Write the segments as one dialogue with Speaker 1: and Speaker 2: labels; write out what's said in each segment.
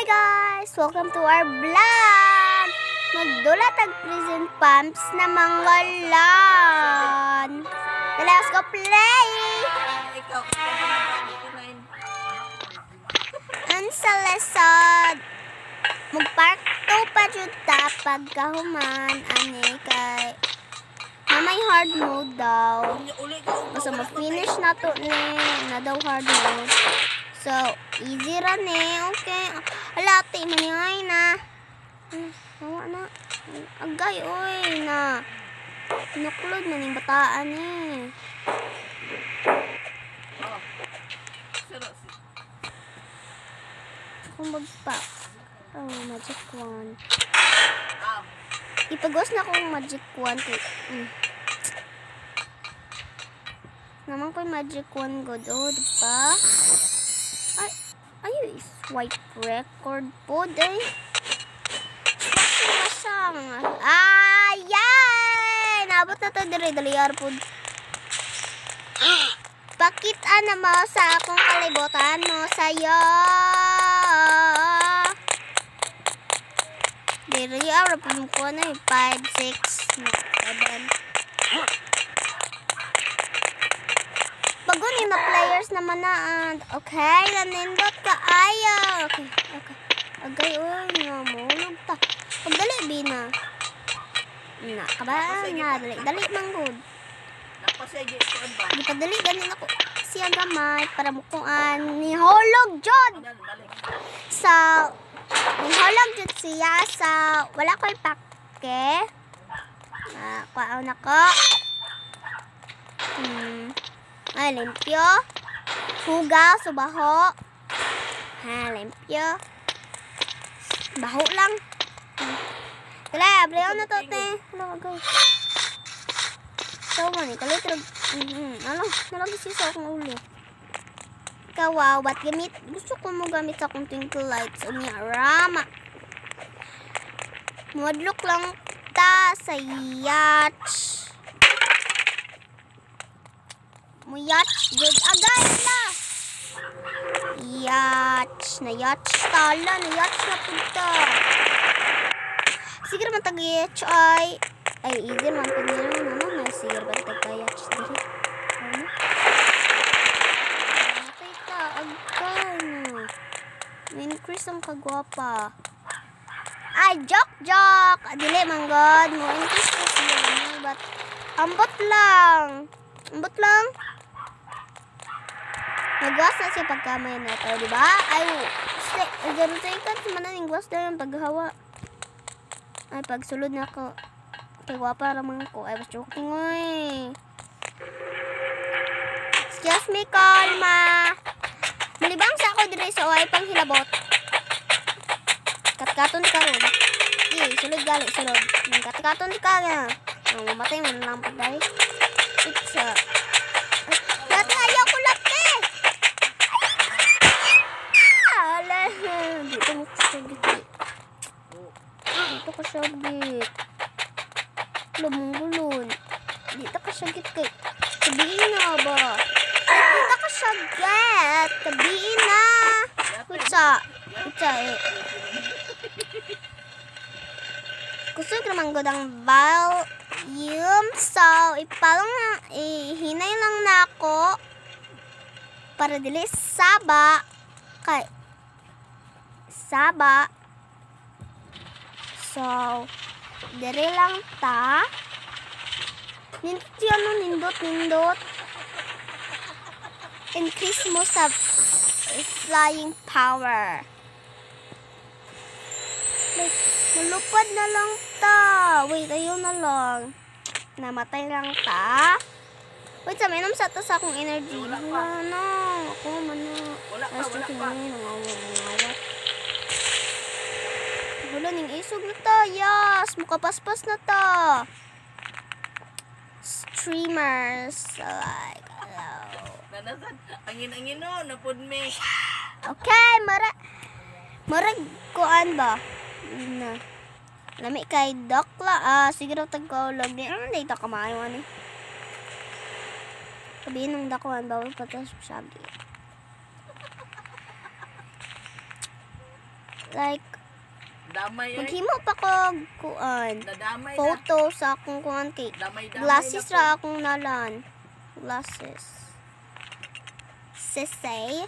Speaker 1: Hi guys! Welcome to our vlog! Magdulat ang present pumps na manggalan. Let's go play! Ang sa lesson, magpark to pa dyan pagkahuman, ani kay may hard mode daw. Basta ma-finish na to na daw hard mode. So, easy ran okay. Alati, maniyay na. Hawa na. Agay, oy, na. Nuklod na yung bataan Kung magpa. Oh, magic wand. Ipagos na akong magic wand. Naman ko yung magic wand god. Oh, diba? Ay, swipe record po day. Masang. Ayan! Nabot na to dali-daliar po. Pakita na mo sa akong kalibutan mo sa'yo. Dali-daliar po ko na 5, 6, 7. Bagunin na players naman na. Okay, nanindot ka ayaw. Okay. Agay, uy, namulog ta. Pagdali, Bina. Kaba, dali, manggod. Di padali, ganin ako. Siya gamay, para mukuan. Nihulog, Jod! So, nihulog, Jod siya. So, wala ko ipake. Kuaon ako. Ay, limpyo. Hugaw, subaho. Limpyo. Baho lang. Kala, abriyaw na to, te. Ano, agay. So, man, ikalitrag. Nalagi siya sa akong ulo. Ikaw, ba't gamit? Gusto ko mo gamit sa akong twinkle lights. Unya, rama. Madlock lang ta sa yacht. Yacht, good agay na. Yacht tala na yacht na punta. Sige naman tag-yacht ay easy man po nila naman na sige naman tag-yacht dito. Nakita agay na. Increase ang kagwapa. Ay joke dili man god mo increase ko siya but ambot lang. Nagwas na siya pagkamay na ito, diba? Ay, zero seconds man na yung gwas na yung paghawa. Ay, pagsulod na ako. Pagwapa naman ko. Ay, was joking, oy. Excuse me, Kalma. Malibang sa ako dire sa oay pang hilabot. Katkaton ka ron. Sulod gali, sulod. Katkaton ka nga. Mamatay mo na lang pagday. It's Lati, ayaw ko lati! Dito mo kasagit. Dito kasagit. Lumungulon. Dito kasagit kay. Sabihin na ba? Dito kasagit. Sabihin na. Kutsa Gusto ko naman godang volume. So, hinay lang na ako para dili saba. So, dire lang ta. Nindot. Increase mo sa flying power. Like, malupad na lang ta. Wait, ayaw na lang. Namatay lang ta. Wait, sa mainom sa ta sa akong energy. Wala na. Ako mana. Last joke na yun. Nangawat. Wala ning isog na ta. Yes. Mukapaspas na ta. Streamers. Like, hello.
Speaker 2: Angin-angin no. Napod me.
Speaker 1: Okay. Marag kuan ba? Na. Lami kay Dokla. Sige daw tagkaulog. Ano dito kamayo ni? Sabihin ng dakuan, bawal patas sabi. Like,
Speaker 2: Damay oy.
Speaker 1: maghimo pa ko kuan.
Speaker 2: Nadamay na.
Speaker 1: Photo sa akong kuan kay
Speaker 2: Damay-damay
Speaker 1: glasses
Speaker 2: na po.
Speaker 1: ra akong nalan. Glasses. Sisay.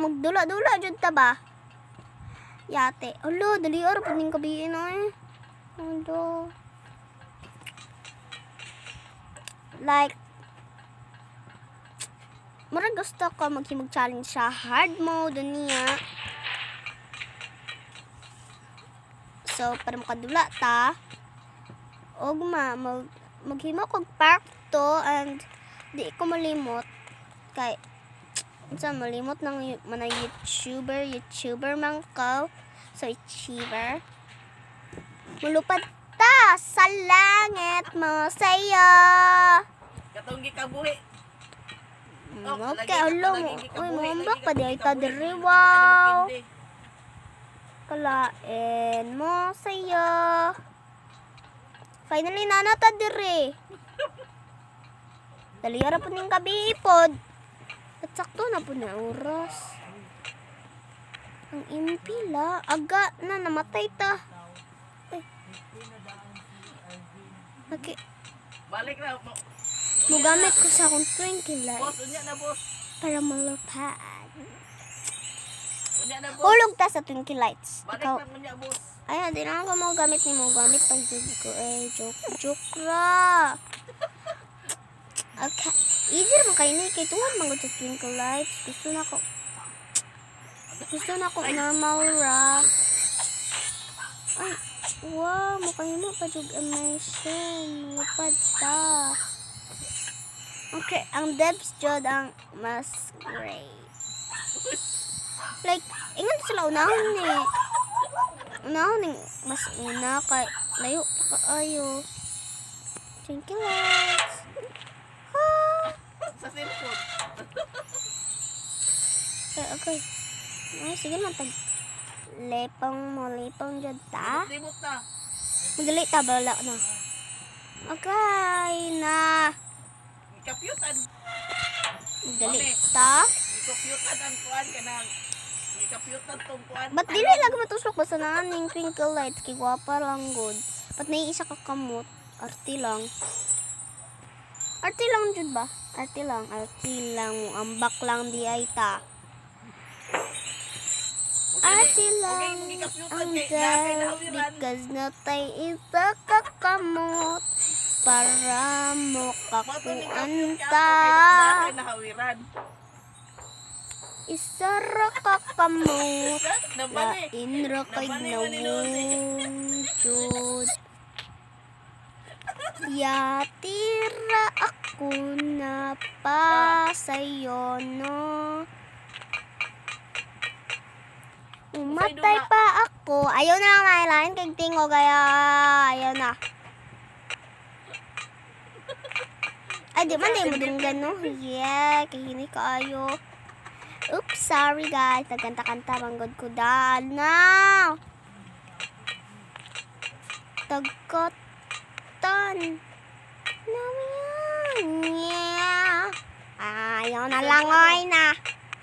Speaker 1: Magdula-dula jud ta ba? Yate. Alo, dali ara pud ning kabiin ay. Alo. Like, murag gusto ko maghimog challenge sa hard mode niya. So, para makadula ta, og maghimo kog park to and di ko malimot kay unsa malimot ng mga YouTuber man ko. So, achiever. Mulupad ta sa langit mo sayo.
Speaker 2: Katong gikabuhi.
Speaker 1: Okay, alo mo. Uy, mambak pa di ay ta diri. Wow. Kalain mo sayo. Finally, nanata diri. Daliyara po ning gabi pod. At sakto na po na oras. Ang impila. Aga na, namatay ta. Ay. Okay.
Speaker 2: Balik na.
Speaker 1: Mugamit ko sa akong twinkle light.
Speaker 2: Boss, unya na boss.
Speaker 1: Para malupad.
Speaker 2: Unya na boss.
Speaker 1: Hulog ta sa twinkle lights.
Speaker 2: Balik
Speaker 1: Ikaw.
Speaker 2: na unya boss.
Speaker 1: Ay, di na ako mo gamit ni mo. Gamit pag ko. Joke ra. Okay. Easy naman kayo ni. Kaya tungod mga sa twinkle lights. Gusto na ko normal ra. Ay, wow. Mukha mo pa jug immersion. Malupad ta. Okay, ang depths jud ang mas great. Like, ingat sila unahon ni. Unahon ni mas una kay layo pa kaayo. Twinkle lights.
Speaker 2: Sa cellphone.
Speaker 1: Okay. Ay, sige man tag lipong jud ta.
Speaker 2: Libot na.
Speaker 1: Madali ta bala na. Okay na.
Speaker 2: Ikapyutan.
Speaker 1: Madali ta.
Speaker 2: Ikapyutan ang kuan kanang. Ikapyutan tong kuan.
Speaker 1: Ba't dili lang matusok basta na ning twinkle lights kay gwapa lang good. Ba't may isa ka kamot? Arti lang. Arti lang jud ba? Arti lang. Ambak lang di ay ta. Arti lang ang dahil because natay isa ka kamot para mo kakuanta.
Speaker 2: Nahawiran.
Speaker 1: Isa ra ka kamot.
Speaker 2: Nabani.
Speaker 1: Lain ra kay nawujud. Yatira ako na pa sa'yo, no? Umatay pa ako. Ayaw na lang nailain kay Tingo, kaya ayaw na. Ay, di man di mo dunggan, no? Yeah, kay hindi ka ayo. Oops, sorry guys. Nagkanta-kanta, manggod ko dahil na. Tagkotan. Yeah. Ayaw na lang, oy na.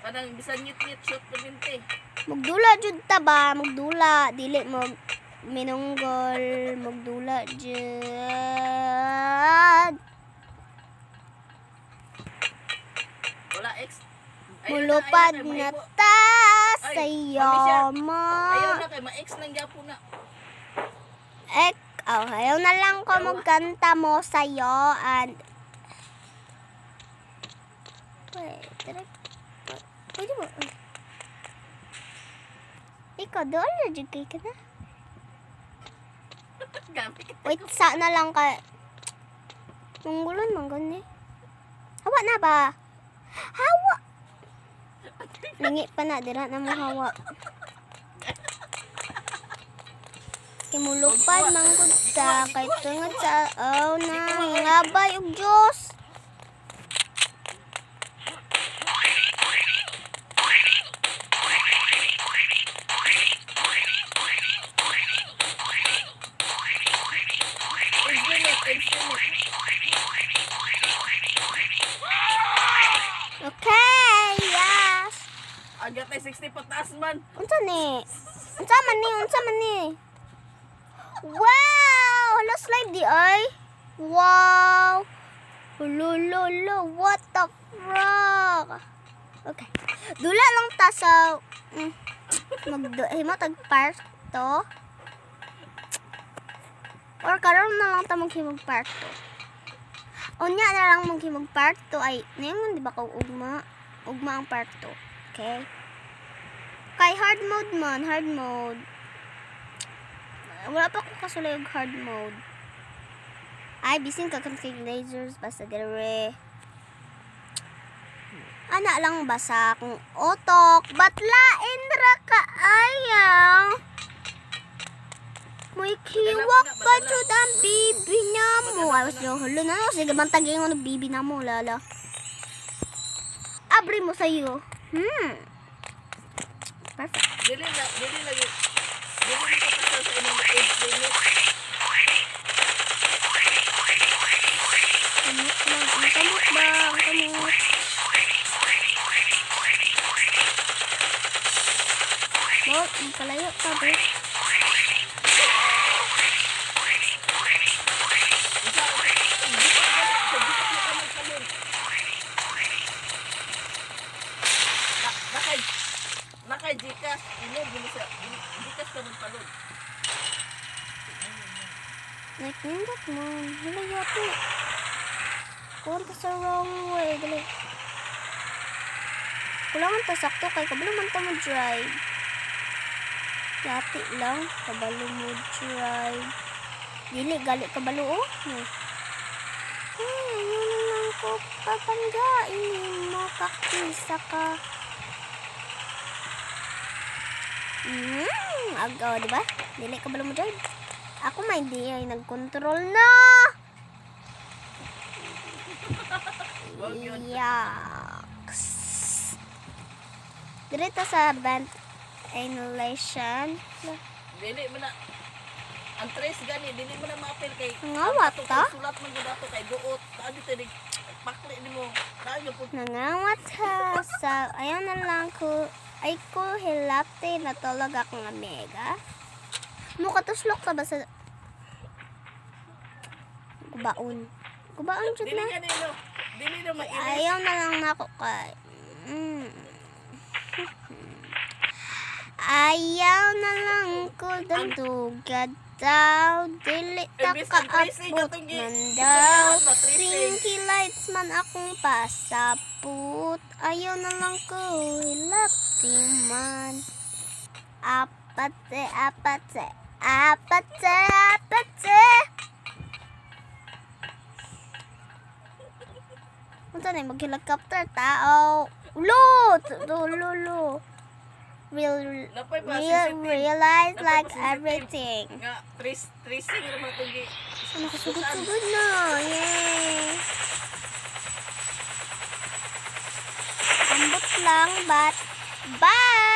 Speaker 2: Kanang bisan ngit-ngit shot to binte.
Speaker 1: Magdula jud ta ba? Magdula. Dili mo minunggol. Magdula jud.
Speaker 2: Wala X.
Speaker 1: Mulupad na ta sa'yo mo.
Speaker 2: Ayaw na kay ma-X lang gyapon na.
Speaker 1: Ayaw na lang ko magkanta mo sa'yo and pwede mo. Ikaw, doon na jud kay ka na. Wait, sa na lang ka. Manggulan, manggun eh. Hawa na ba? Hawa! Lingi pa na, dira na mo hawa. Kimulupad, manggod ta. Kay tungod sa, na, ngabay og Diyos. Okay, yes.
Speaker 2: Agad ay 60 pataas man.
Speaker 1: Unsa ni? Unsa man ni? Unsa man ni? Wow! Hala slide di ay. Wow! Lolo, what the frog? Okay. Dula lang ta sa himo tag park to. Or karon na lang ta maghimog park to. Unya na lang maghimog park to ay nayon di ba ka ugma? Ugma ang park to. Okay? Kay hard mode man, hard mode. Wala pa ko kasulay og hard mode. Ay, bisin ka kay lasers basta dire. Ana lang basa kung otok. Batlain ra ka ayaw. May kiwak pa jud ang bibi na mo. Ay, was yung hulo na. Sige, bantagin mo ng bibi na mo, lala. Abri mo sa'yo. Perfect.
Speaker 2: Dili lagi. Dili mo kapasal sa inyong age limit.
Speaker 1: Kamot lang. Ang kamot ba? Ang kamot. Bot, ang kalayo ka, bro.
Speaker 2: Nakay Gcash, Gcash ka ng palod.
Speaker 1: Nindot mo. Hala yate. Kuhan ka sa wrong way. Dali. Kulangan ta sakto kay kabalo man ta mo drive. Yate lang. Kabalo mo drive. Dili, gali kabalo oh. Ay, yun na lang ko. Papanggain mo. Kakisa ka. Agaw, diba? Dili kabalo mo drive. Ako may di ay nag-control na. Yucks. Dito sa band annihilation.
Speaker 2: Dili mo na. Ang trace gani, dili mo na ma-appeal kay.
Speaker 1: Ngawat ta?
Speaker 2: Sulat man gud ato kay duot. Taagi tini pakli nimo. Taagi pud.
Speaker 1: Nangawat ha sa ayaw na lang ko ay ko hilapte na tulog akong amiga. Mukatuslok ka ba sa kubaon? Kubaon jud
Speaker 2: Dili
Speaker 1: na.
Speaker 2: kanino. Dili na mailis.
Speaker 1: Ayaw na lang nako kay. Ayaw na lang ko dugad daw. Dili ta
Speaker 2: Imbis ang tracing
Speaker 1: kaabot
Speaker 2: katong
Speaker 1: man
Speaker 2: gi-
Speaker 1: daw.
Speaker 2: isa na ba, tracing?
Speaker 1: Pinky lights man akong pasaput. Ayaw na lang ko hilapti man. Apate. Unsa na mag-helicopter tao? Lo.
Speaker 2: Napay pa sensitive.
Speaker 1: Realize
Speaker 2: Napay
Speaker 1: like
Speaker 2: pa sensitive.
Speaker 1: everything.
Speaker 2: Nga tracing ra man to gi.
Speaker 1: Ano kasugod-sugod na? Yay! Ambot lang, but bye!